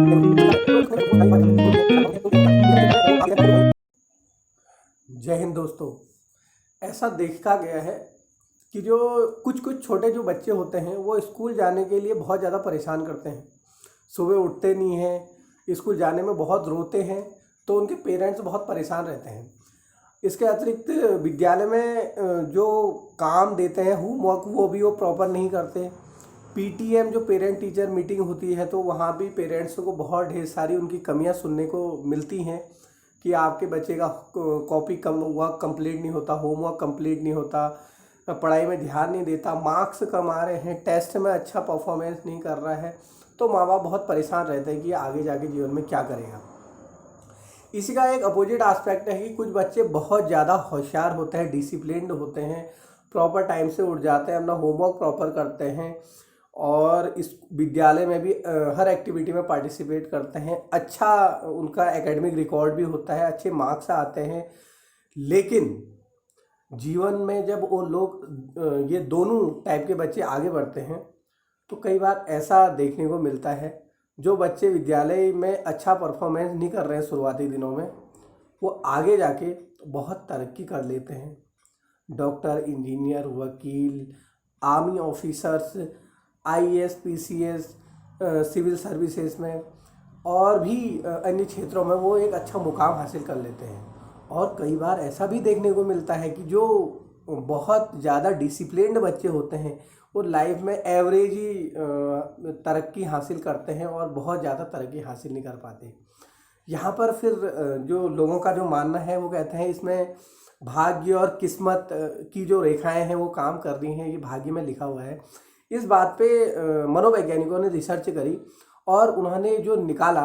जय हिंद दोस्तों। ऐसा देखा गया है कि जो कुछ कुछ छोटे जो बच्चे होते हैं वो स्कूल जाने के लिए बहुत ज़्यादा परेशान करते हैं। सुबह उठते नहीं हैं, स्कूल जाने में बहुत रोते हैं, तो उनके पेरेंट्स बहुत परेशान रहते हैं। इसके अतिरिक्त विद्यालय में जो काम देते हैं होमवर्क वो भी वो प्रॉपर नहीं करते। पीटीएम जो पेरेंट टीचर मीटिंग होती है तो वहाँ भी पेरेंट्स को बहुत ढेर सारी उनकी कमियाँ सुनने को मिलती हैं कि आपके बच्चे का कॉपी वर्क कंप्लीट नहीं होता, होमवर्क कंप्लीट नहीं होता, पढ़ाई में ध्यान नहीं देता, मार्क्स कम आ रहे हैं, टेस्ट में अच्छा परफॉर्मेंस नहीं कर रहा है। तो माँ बाप बहुत परेशान रहते हैं कि आगे जाके जीवन में क्या करेगा। इसी का एक अपोजिट एस्पेक्ट है कि कुछ बच्चे बहुत ज़्यादा होशियार होते हैं, डिसिप्लिन्ड होते हैं, प्रॉपर टाइम से उठ जाते हैं, अपना होमवर्क प्रॉपर करते हैं और इस विद्यालय में भी हर एक्टिविटी में पार्टिसिपेट करते हैं। अच्छा उनका एकेडमिक रिकॉर्ड भी होता है, अच्छे मार्क्स आते हैं। लेकिन जीवन में जब वो लोग ये दोनों टाइप के बच्चे आगे बढ़ते हैं तो कई बार ऐसा देखने को मिलता है जो बच्चे विद्यालय में अच्छा परफॉर्मेंस नहीं कर रहे हैं शुरुआती दिनों में, वो आगे जाके बहुत तरक्की कर लेते हैं। डॉक्टर, इंजीनियर, वकील, army officers, IAS, PCS, civil services में और भी अन्य क्षेत्रों में वो एक अच्छा मुकाम हासिल कर लेते हैं। और कई बार ऐसा भी देखने को मिलता है कि जो बहुत ज़्यादा डिसिप्लिन्ड बच्चे होते हैं वो लाइफ में एवरेज ही तरक्की हासिल करते हैं और बहुत ज़्यादा तरक्की हासिल नहीं कर पाते। यहाँ पर फिर जो लोगों का जो मानना है वो कहते हैं इसमें भाग्य और किस्मत की जो रेखाएं हैं वो काम कर रही हैं, ये भाग्य में लिखा हुआ है। इस बात पे मनोवैज्ञानिकों ने रिसर्च करी और उन्होंने जो निकाला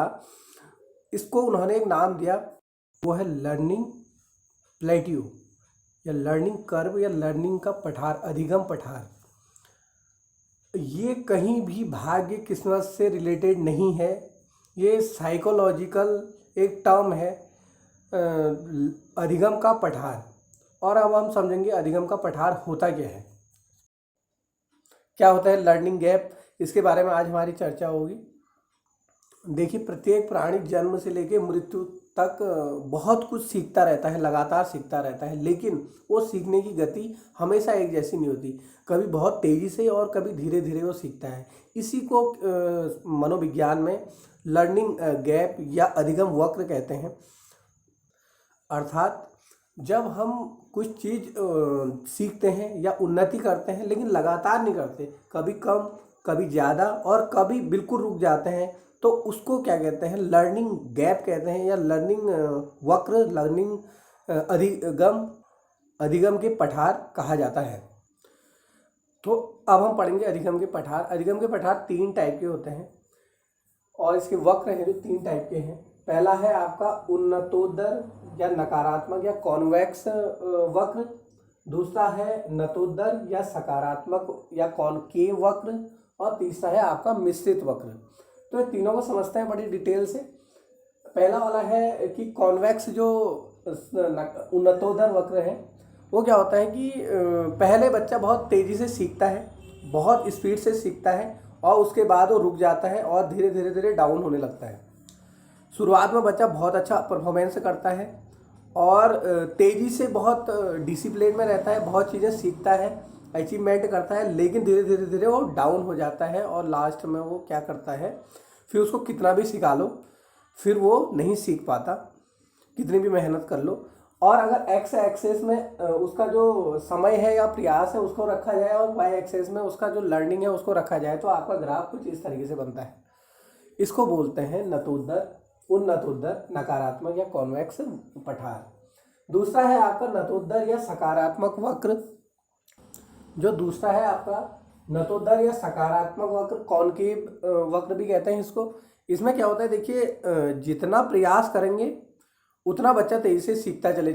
इसको उन्होंने एक नाम दिया, वो है लर्निंग प्लेट्यू या लर्निंग कर्व या लर्निंग का पठार, अधिगम पठार। ये कहीं भी भाग्य किस्मत से रिलेटेड नहीं है, ये साइकोलॉजिकल एक टर्म है, अधिगम का पठार। और अब हम समझेंगे अधिगम का पठार होता क्या है, क्या होता है लर्निंग गैप, इसके बारे में आज हमारी चर्चा होगी। देखिए, प्रत्येक प्राणी जन्म से लेकर मृत्यु तक बहुत कुछ सीखता रहता है, लगातार सीखता रहता है, लेकिन वो सीखने की गति हमेशा एक जैसी नहीं होती। कभी बहुत तेज़ी से और कभी धीरे धीरे वो सीखता है। इसी को मनोविज्ञान में लर्निंग गैप या अधिगम वक्र कहते हैं। अर्थात जब हम कुछ चीज़ सीखते हैं या उन्नति करते हैं लेकिन लगातार नहीं करते, कभी कम, कभी ज़्यादा और कभी बिल्कुल रुक जाते हैं, तो उसको क्या कहते हैं, लर्निंग गैप कहते हैं या लर्निंग वक्र, लर्निंग अधिगम के पठार कहा जाता है। तो अब हम पढ़ेंगे अधिगम के पठार। अधिगम के पठार 3 टाइप के होते हैं और इसके वक्र हैं जो 3 टाइप के हैं। पहला है आपका उन्नतोत्तर या नकारात्मक या कॉन्वेक्स वक्र, दूसरा है नतोत्तर या सकारात्मक या कॉनकेव वक्र, और तीसरा है आपका मिश्रित वक्र। तो ये तीनों को समझते हैं बड़ी डिटेल से। पहला वाला है कि कॉन्वेक्स जो उन्नतोत्तर वक्र है, वो क्या होता है कि पहले बच्चा बहुत तेज़ी से सीखता है, बहुत स्पीड से सीखता है और उसके बाद वो रुक जाता है और धीरे धीरे धीरे डाउन होने लगता है। शुरुआत में बच्चा बहुत अच्छा परफॉर्मेंस करता है और तेज़ी से बहुत डिसिप्लिन में रहता है, बहुत चीज़ें सीखता है, अचीवमेंट करता है, लेकिन धीरे धीरे धीरे वो डाउन हो जाता है और लास्ट में वो क्या करता है, फिर उसको कितना भी सिखा लो फिर वो नहीं सीख पाता, कितनी भी मेहनत कर लो। और अगर एक्स एक्सेस में उसका जो समय है या प्रयास है उसको रखा जाए और वाई एक्सेस में उसका जो लर्निंग है उसको रखा जाए, तो आपका ग्राफ कुछ इस तरीके से बनता है। इसको बोलते हैं नतोत्तर, उन्नतोत्तर, नकारात्मक या कॉन्वेक्स पठार। दूसरा है आपका नतोत्तर या सकारात्मक वक्र। जो दूसरा है आपका नतोत्तर या सकारात्मक वक्र, कॉनकेव वक्र भी कहते हैं इसको। इसमें क्या होता है, देखिए, जितना प्रयास करेंगे उतना बच्चा तेजी से सीखता चले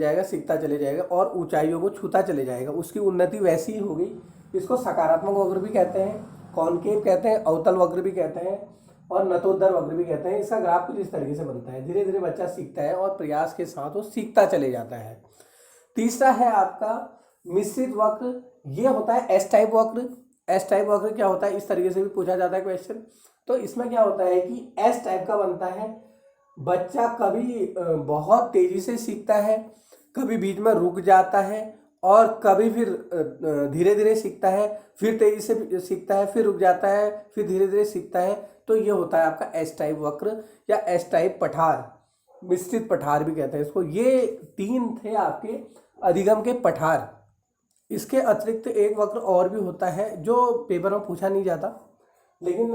जाएगा और ऊंचाइयों को छूता चले जाएगा, उसकी उन्नति वैसी ही होगी। इसको सकारात्मक वक्र भी कहते हैं, कॉनकेव कहते हैं, अवतल वक्र भी कहते हैं और नतोत्तर वक्र भी कहते हैं। इसका ग्राफ कुछ इस तरीके से बनता है, धीरे धीरे बच्चा सीखता है और प्रयास के साथ वो सीखता चले जाता है। तीसरा है आपका मिश्रित वक्र, ये होता है एस टाइप वक्र। एस टाइप वक्र क्या होता है, इस तरीके से भी पूछा जाता है क्वेश्चन। तो इसमें क्या होता है कि एस टाइप का बनता है, बच्चा कभी बहुत तेजी से सीखता है, कभी बीच में रुक जाता है, और कभी फिर धीरे धीरे सीखता है, फिर तेजी से सीखता है, फिर रुक जाता है, फिर धीरे धीरे सीखता है। तो ये होता है आपका एस टाइप वक्र या एस टाइप पठार, मिश्रित पठार भी कहते हैं इसको। ये 3 थे आपके अधिगम के पठार। इसके अतिरिक्त एक वक्र और भी होता है जो पेपर में पूछा नहीं जाता, लेकिन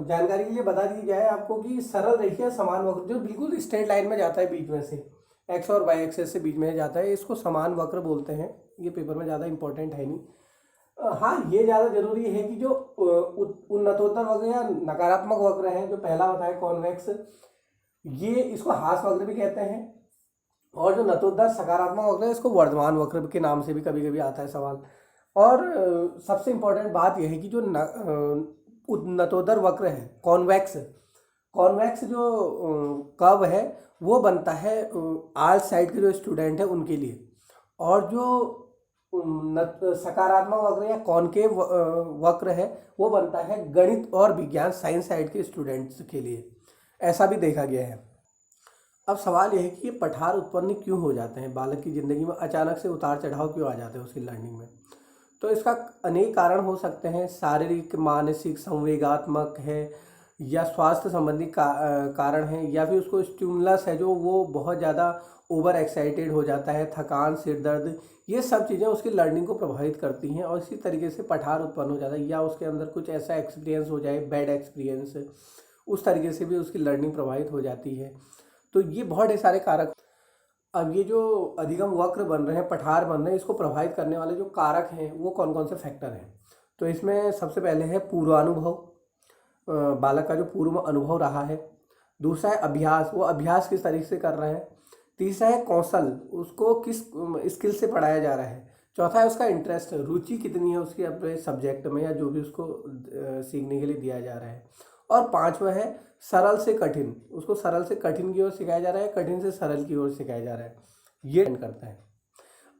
जानकारी के लिए बता दी जाए आपको कि सरल रेखीय समान वक्र, जो बिल्कुल स्ट्रेट लाइन में जाता है बीच में से, एक्स और वाई एक्सेस से बीच में जाता है, इसको समान वक्र बोलते हैं। ये पेपर में ज़्यादा इंपॉर्टेंट है नहीं। हाँ, ये ज़्यादा जरूरी है कि जो उन्नतोत्तर वक्र या नकारात्मक वक्र है, जो पहला होता है कॉन्वेक्स, ये इसको हास वक्र भी कहते हैं। और जो नतोत्तर सकारात्मक वक्र है, इसको वर्धमान वक्र के नाम से भी कभी कभी आता है सवाल। और सबसे इम्पोर्टेंट बात यह है कि जो नतोदर वक्र है कॉन्वेक्स, कॉन्वेक्स जो कर्व है वो बनता है आल साइड के जो स्टूडेंट है उनके लिए। और जो सकारात्मक वक्र या कॉनकेव वक्र है वो बनता है गणित और विज्ञान साइंस साइड के स्टूडेंट्स के लिए, ऐसा भी देखा गया है। अब सवाल यह है कि ये पठार उत्पन्न क्यों हो जाते हैं, बालक की ज़िंदगी में अचानक से उतार चढ़ाव क्यों आ जाते हैं उसकी लर्निंग में। तो इसका अनेक कारण हो सकते हैं, शारीरिक, मानसिक, संवेगात्मक है, या स्वास्थ्य संबंधी कारण है, या फिर उसको स्टिमुलस है जो वो बहुत ज़्यादा ओवर एक्साइटेड हो जाता है, थकान, सिर दर्द, ये सब चीज़ें उसकी लर्निंग को प्रभावित करती हैं और इसी तरीके से पठार उत्पन्न हो जाता है। या उसके अंदर कुछ ऐसा एक्सपीरियंस हो जाए, बैड एक्सपीरियंस, उस तरीके से भी उसकी लर्निंग प्रभावित हो जाती है। तो ये बहुत सारे कारक। अब ये जो अधिगम वक्र बन रहे हैं, पठार बन रहे हैं, इसको प्रभावित करने वाले जो कारक हैं वो कौन कौन से फैक्टर हैं। तो इसमें सबसे पहले है पूर्वानुभव, बालक का जो पूर्व में अनुभव रहा है। दूसरा है अभ्यास, वो अभ्यास किस तरीके से कर रहे हैं। तीसरा है कौशल, उसको किस स्किल से पढ़ाया जा रहा है। चौथा है उसका इंटरेस्ट, रुचि कितनी है उसकी अपने सब्जेक्ट में या जो भी उसको सीखने के लिए दिया जा रहा है। और पांचवा है सरल से कठिन, उसको सरल से कठिन की ओर सिखाया जा रहा है, कठिन से सरल की ओर सिखाया जा रहा है। ये डिपेंड करता है।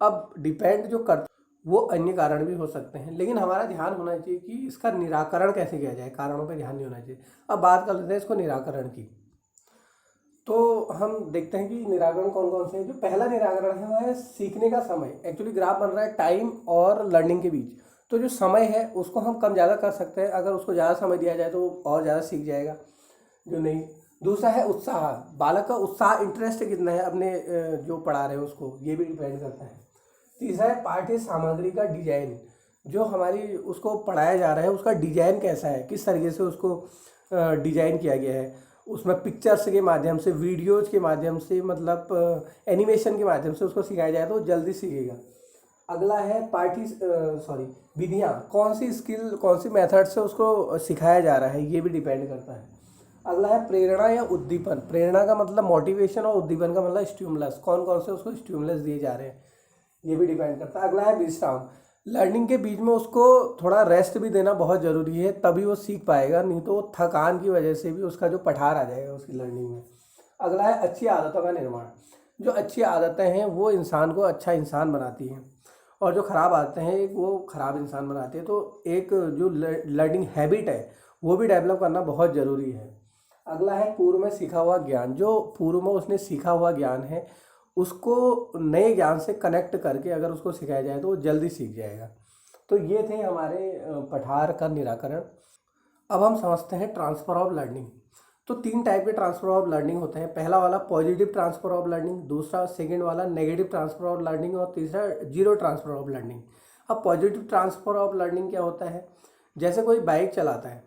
अब डिपेंड जो करता वो अन्य कारण भी हो सकते हैं, लेकिन हमारा ध्यान होना चाहिए कि इसका निराकरण कैसे किया जाए, कारणों पर ध्यान नहीं होना चाहिए। अब बात कर लेते हैं इसको निराकरण की। तो हम देखते हैं कि निराकरण कौन कौन से हैं। जो पहला निराकरण है वह है सीखने का समय। एक्चुअली ग्राफ बन रहा है टाइम और लर्निंग के बीच। तो जो समय है उसको हम कम ज़्यादा कर सकते हैं, अगर उसको ज़्यादा समय दिया जाए तो और ज़्यादा सीख जाएगा, जो नहीं। दूसरा है उत्साह, बालक का उत्साह, इंटरेस्ट कितना है अपने जो पढ़ा रहे हैं उसको, ये भी डिपेंड करता है। तीसरा है पाठ्य सामग्री का डिजाइन, जो हमारी उसको पढ़ाया जा रहा है उसका डिजाइन कैसा है, किस तरीके से उसको डिजाइन किया गया है। उसमें पिक्चर्स के माध्यम से, वीडियोज़ के माध्यम से, मतलब एनिमेशन के माध्यम से उसको सिखाया जाए तो जल्दी सीखेगा। अगला है विधियाँ, कौन सी स्किल, कौन सी मेथड से उसको सिखाया जा रहा है, ये भी डिपेंड करता है। अगला है प्रेरणा या उद्दीपन। प्रेरणा का मतलब मोटिवेशन और उद्दीपन का मतलब स्टिमुलस, कौन कौन से उसको स्टिमुलस दिए जा रहे हैं, ये भी डिपेंड करता है। अगला है विश्राम, लर्निंग के बीच में उसको थोड़ा रेस्ट भी देना बहुत ज़रूरी है, तभी वो सीख पाएगा, नहीं तो थकान की वजह से भी उसका जो पठार आ जाएगा उसकी लर्निंग में। अगला है अच्छी आदतों का निर्माण, जो अच्छी आदतें हैं वो इंसान को अच्छा इंसान बनाती हैं, और जो ख़राब आदतें हैं वो ख़राब इंसान बनाती है। तो एक जो लर्निंग हैबिट है वो भी डेवलप करना बहुत ज़रूरी है। अगला है पूर्व में सीखा हुआ ज्ञान, जो पूर्व में उसने सीखा हुआ ज्ञान है उसको नए ज्ञान से कनेक्ट करके अगर उसको सिखाया जाए तो वो जल्दी सीख जाएगा। तो ये थे हमारे पठार का निराकरण। अब हम समझते हैं ट्रांसफ़र ऑफ लर्निंग। तो 3 टाइप के ट्रांसफ़र ऑफ लर्निंग होते हैं। पहला वाला पॉजिटिव ट्रांसफ़र ऑफ लर्निंग, दूसरा सेकंड वाला नेगेटिव ट्रांसफ़र ऑफ लर्निंग, और तीसरा जीरो ट्रांसफ़र ऑफ लर्निंग। अब पॉजिटिव ट्रांसफ़र ऑफ लर्निंग क्या होता है, जैसे कोई बाइक चलाता है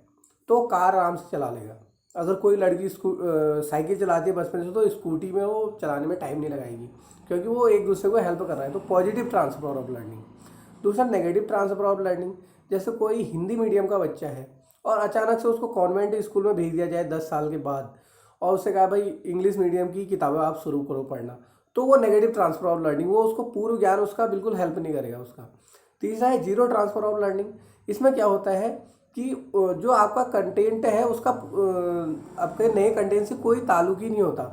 तो कार आराम से चला लेगा। अगर कोई लड़की साइकिल चलाती है बचपन से तो स्कूटी में वो चलाने में टाइम नहीं लगाएगी, क्योंकि वो एक दूसरे को हेल्प कर रहा है। तो पॉजिटिव ट्रांसफ़र ऑफ लर्निंग। दूसरा नेगेटिव ट्रांसफ़र ऑफ लर्निंग, जैसे कोई हिंदी मीडियम का बच्चा है और अचानक से उसको कॉन्वेंट स्कूल में भेज दिया जाए 10 साल के बाद, और उससे कहा भाई इंग्लिश मीडियम की किताबें आप शुरू करो पढ़ना, तो वो नेगेटिव ट्रांसफ़र ऑफ लर्निंग, वो उसको पूर्व ज्ञान उसका बिल्कुल हेल्प नहीं करेगा उसका। तीसरा है जीरो ट्रांसफ़र ऑफ लर्निंग। इसमें क्या होता है कि जो आपका कंटेंट है उसका आपके नए कंटेंट से कोई ताल्लुक ही नहीं होता।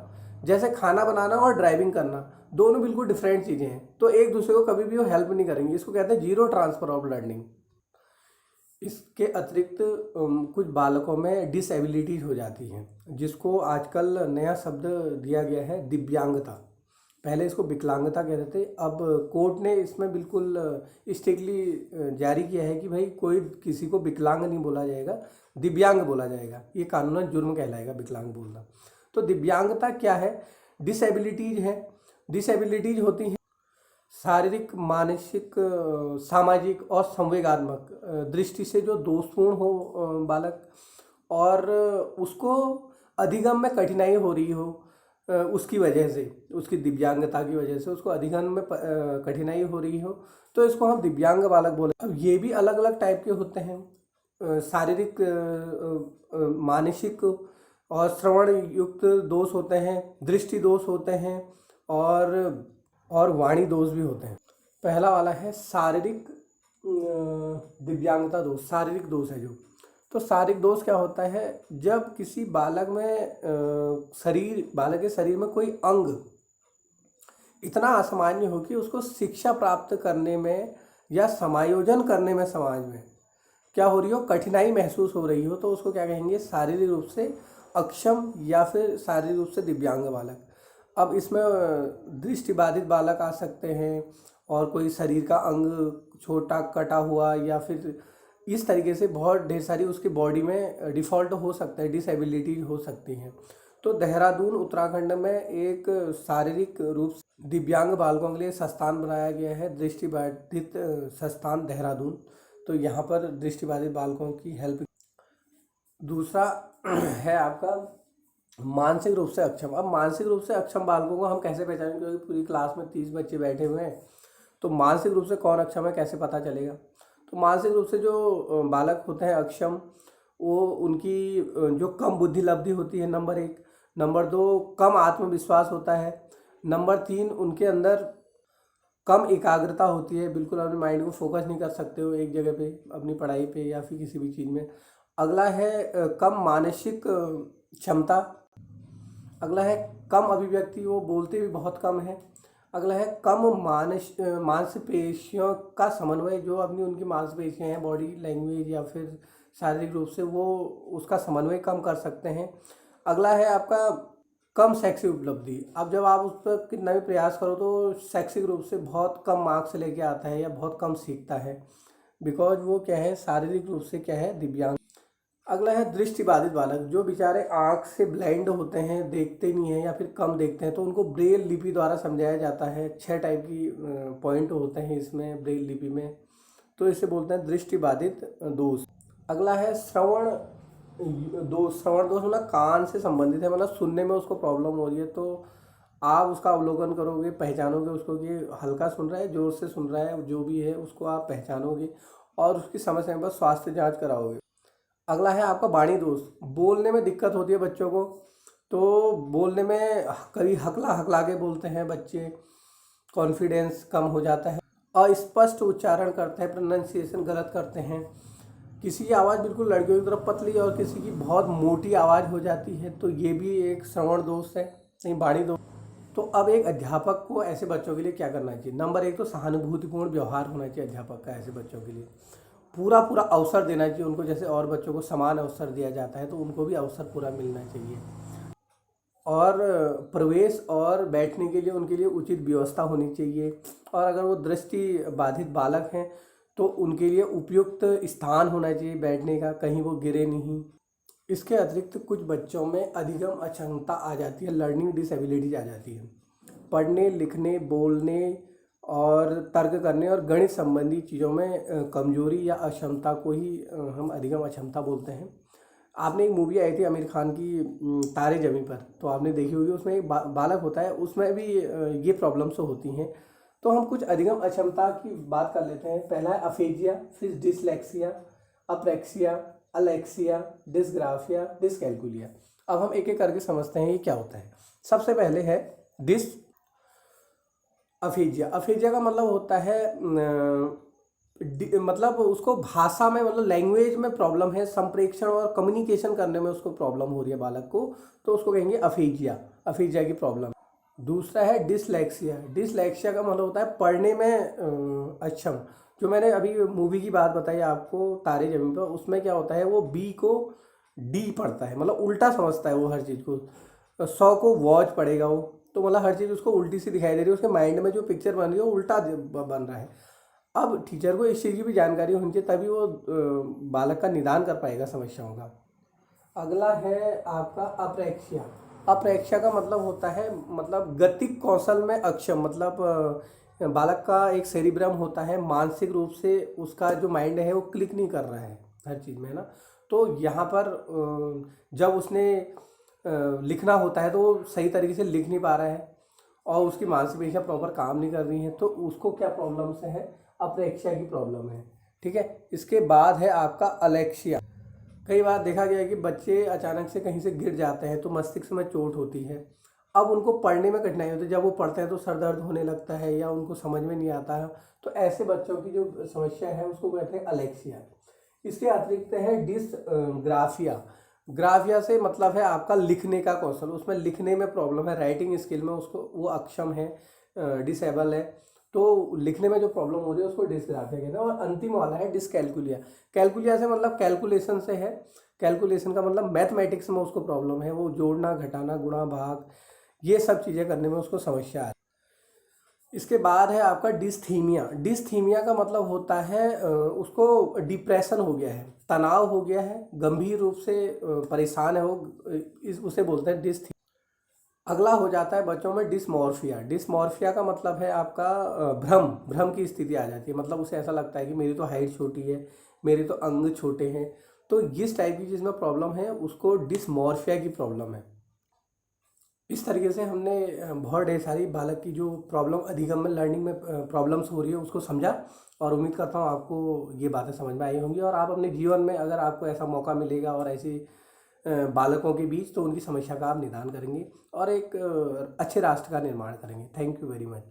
जैसे खाना बनाना और ड्राइविंग करना, दोनों बिल्कुल डिफरेंट चीज़ें हैं, तो एक दूसरे को कभी भी वो हेल्प नहीं करेंगी। इसको कहते हैं जीरो ट्रांसफ़र ऑफ लर्निंग। इसके अतिरिक्त कुछ बालकों में डिसेबिलिटीज हो जाती हैं, जिसको आजकल नया शब्द दिया गया है दिव्यांगता। पहले इसको विकलांगता कहते थे, अब कोर्ट ने इसमें बिल्कुल स्ट्रिक्टली जारी किया है कि भाई कोई किसी को विकलांग नहीं बोला जाएगा, दिव्यांग बोला जाएगा। ये कानूनन जुर्म कहलाएगा विकलांग बोलना। तो दिव्यांगता क्या है? डिसेबिलिटीज है। डिसेबिलिटीज होती हैं शारीरिक, मानसिक, सामाजिक और संवेगात्मक दृष्टि से जो दोषपूर्ण हो बालक, और उसको अधिगम में कठिनाई हो रही हो उसकी वजह से, उसकी दिव्यांगता की वजह से उसको अधिगम में कठिनाई हो रही हो, तो इसको हम दिव्यांग बालक बोले। अब ये भी अलग अलग टाइप के होते हैं, शारीरिक, मानसिक और श्रवण युक्त दोष होते हैं, दृष्टि दोष होते हैं, और वाणी दोष भी होते हैं। पहला वाला है शारीरिक दिव्यांगता दोष, शारीरिक दोष है जो। तो शारीरिक दोष क्या होता है? जब किसी बालक में बालक के शरीर में कोई अंग इतना असामान्य हो कि उसको शिक्षा प्राप्त करने में या समायोजन करने में समाज में क्या हो रही हो, कठिनाई महसूस हो रही हो, तो उसको क्या कहेंगे? शारीरिक रूप से अक्षम या फिर शारीरिक रूप से दिव्यांग बालक। अब इसमें दृष्टिबाधित बालक आ सकते हैं, और कोई शरीर का अंग छोटा कटा हुआ, या फिर इस तरीके से बहुत ढेर सारी उसकी बॉडी में डिफ़ॉल्ट हो सकता है, डिसेबिलिटी हो सकती हैं। तो देहरादून उत्तराखंड में एक शारीरिक रूप से दिव्यांग बालकों के लिए संस्थान बनाया गया है, दृष्टिबाधित संस्थान देहरादून। तो यहाँ पर दृष्टिबाधित बालकों की हेल्प। दूसरा है आपका मानसिक रूप से अक्षम। अब मानसिक रूप से अक्षम बालकों को हम कैसे पहचानेंगे? क्योंकि पूरी क्लास में 30 बच्चे बैठे हुए हैं, तो मानसिक रूप से कौन अक्षम है कैसे पता चलेगा? तो मानसिक रूप से जो बालक होते हैं अक्षम, वो उनकी जो कम बुद्धि लब्धि होती है, नंबर 1। नंबर 2, कम आत्मविश्वास होता है। नंबर 3, उनके अंदर कम एकाग्रता होती है, बिल्कुल अपने माइंड को फोकस नहीं कर सकते हो एक जगह पे, अपनी पढ़ाई पे या फिर किसी भी चीज़ में। अगला है कम मानसिक क्षमता। अगला है कम अभिव्यक्ति, वो बोलते भी बहुत कम है। अगला है कम मांसपेशियों का समन्वय, जो अपनी उनकी मांसपेशियाँ हैं, बॉडी लैंग्वेज या फिर शारीरिक रूप से वो उसका समन्वय कम कर सकते हैं। अगला है आपका कम शैक्षिक उपलब्धि। अब जब आप उस पर कितना भी प्रयास करो तो शैक्षिक रूप से बहुत कम मार्क्स लेके आता है या बहुत कम सीखता है, बिकॉज वो क्या है, शारीरिक रूप से क्या है, दिव्यांग। अगला है दृष्टिबाधित बालक, जो बेचारे आँख से ब्लाइंड होते हैं, देखते नहीं हैं या फिर कम देखते हैं, तो उनको ब्रेल लिपि द्वारा समझाया जाता है। 6 टाइप की पॉइंट होते हैं इसमें ब्रेल लिपि में, तो इसे बोलते हैं दृष्टिबाधित दोष। अगला है श्रवण दोष। श्रवण दोष मतलब कान से संबंधित है, मतलब सुनने में उसको प्रॉब्लम हो रही है, तो आप उसका अवलोकन करोगे, पहचानोगे उसको कि हल्का सुन रहा है, जोर से सुन रहा है, जो भी है उसको आप पहचानोगे और उसकी समय समय पर स्वास्थ्य जांच कराओगे। अगला है आपका वाणी दोष। बोलने में दिक्कत होती है बच्चों को, तो बोलने में कभी हकला हकला के बोलते हैं बच्चे, कॉन्फिडेंस कम हो जाता है, अस्पष्ट उच्चारण करते हैं, प्रोनाउंसिएशन गलत करते हैं। किसी की आवाज़ बिल्कुल लड़कियों की तरफ पतली और किसी की बहुत मोटी आवाज़ हो जाती है, तो ये भी एक श्रवण दोष है, नहीं वाणी दोष। तो अब एक अध्यापक को ऐसे बच्चों के लिए क्या करना चाहिए? नंबर 1 तो सहानुभूतिपूर्ण व्यवहार होना चाहिए अध्यापक का ऐसे बच्चों के लिए। पूरा अवसर देना चाहिए उनको, जैसे और बच्चों को समान अवसर दिया जाता है तो उनको भी अवसर पूरा मिलना चाहिए। और प्रवेश और बैठने के लिए उनके लिए उचित व्यवस्था होनी चाहिए। और अगर वो दृष्टि बाधित बालक हैं तो उनके लिए उपयुक्त स्थान होना चाहिए बैठने का, कहीं वो गिरे नहीं। इसके अतिरिक्त कुछ बच्चों में अधिगम अक्षमता आ जाती है, लर्निंग डिसेबिलिटीज आ जाती है। पढ़ने, लिखने, बोलने और तर्क करने और गणित संबंधी चीज़ों में कमजोरी या अक्षमता को ही हम अधिगम अक्षमता बोलते हैं। आपने एक मूवी आई थी आमिर खान की, तारे ज़मीं पर, तो आपने देखी होगी, उसमें एक बालक होता है, उसमें भी ये प्रॉब्लम्स होती हैं। तो हम कुछ अधिगम अक्षमता की बात कर लेते हैं। पहला है अफेजिया, फिर डिसलेक्सिया, अप्रैक्सिया, अलेक्सिया, डिसग्राफिया, डिसकैल्कुलिया। अब हम एक एक करके समझते हैं ये क्या होता है। सबसे पहले है अफेजिया। अफेजिया का मतलब होता है मतलब उसको भाषा में, मतलब लैंग्वेज में प्रॉब्लम है, संप्रेषण और कम्युनिकेशन करने में उसको प्रॉब्लम हो रही है बालक को, तो उसको कहेंगे अफेजिया, अफेजिया की प्रॉब्लम। दूसरा है डिसलेक्सिया। डिसलेक्सिया का मतलब होता है पढ़ने में अक्षम, जो मैंने अभी मूवी की बात बताई आपको तारे ज़मीन पर, उसमें क्या होता है, वो बी को डी पढ़ता है, मतलब उल्टा समझता है वो हर चीज़ को। 100 को वॉच पढ़ेगा वो, तो मतलब हर चीज़ उसको उल्टी सी दिखाई दे रही है, उसके माइंड में जो पिक्चर बन रही है वो उल्टा बन रहा है। अब टीचर को इस चीज़ की भी जानकारी होनी चाहिए, तभी वो बालक का निदान कर पाएगा समस्याओं का। अगला है आपका अप्रेक्ष्या। अप्रेक्ष्या का मतलब होता है, मतलब गतिक कौशल में अक्षम, मतलब बालक का एक सेरिब्रम होता है, मानसिक रूप से उसका जो माइंड है वो क्लिक नहीं कर रहा है हर चीज़ में, है ना। तो यहाँ पर जब उसने लिखना होता है तो वो सही तरीके से लिख नहीं पा रहा है, और उसकी मांसपेशियाँ प्रॉपर काम नहीं कर रही हैं, तो उसको क्या प्रॉब्लम्स है, अप्रेक्ष्या की प्रॉब्लम है। ठीक है। इसके बाद है आपका अलेक्सिया। कई बार देखा गया है कि बच्चे अचानक से कहीं से गिर जाते हैं तो मस्तिष्क में चोट होती है। अब उनको पढ़ने में कठिनाई होती है, जब वो पढ़ते हैं तो सर दर्द होने लगता है या उनको समझ में नहीं आता है। तो ऐसे बच्चों की जो समस्या है उसको कहते हैं अलेक्सिया। इसके अतिरिक्त है डिसग्राफिया। ग्राफिया से मतलब है आपका लिखने का कौशल, उसमें लिखने में प्रॉब्लम है, राइटिंग स्किल में उसको वो अक्षम है, डिसेबल है, तो लिखने में जो प्रॉब्लम हो रही है उसको डिसग्राफिया कहते हैं। और अंतिम वाला है डिसकैलकुलिया। कैलकुलिया से मतलब कैलकुलेशन से है, कैलकुलेशन का मतलब मैथमेटिक्स में उसको प्रॉब्लम है, वो जोड़ना घटाना गुणा भाग ये सब चीज़ें करने में उसको समस्या है। इसके बाद है आपका डिस्थीमिया। डिस्थीमिया का मतलब होता है उसको डिप्रेशन हो गया है, तनाव हो गया है, गंभीर रूप से परेशान है वो, उसे बोलते हैं डिस्थीमिया। अगला हो जाता है बच्चों में डिसमॉर्फिया। डिसमॉर्फिया का मतलब है आपका भ्रम, भ्रम की स्थिति आ जाती है, मतलब उसे ऐसा लगता है कि मेरी तो हाइट छोटी है, मेरे तो अंग छोटे हैं। तो जिस टाइप की जिसमें प्रॉब्लम है उसको डिसमॉर्फिया की प्रॉब्लम है। इस तरीके से हमने बहुत ढेर सारी बालक की जो प्रॉब्लम अधिगम में लर्निंग में प्रॉब्लम्स हो रही है उसको समझा, और उम्मीद करता हूँ आपको ये बातें समझ में आई होंगी, और आप अपने जीवन में अगर आपको ऐसा मौका मिलेगा और ऐसे बालकों के बीच, तो उनकी समस्या का आप निदान करेंगे और एक अच्छे राष्ट्र का निर्माण करेंगे। Thank you very much.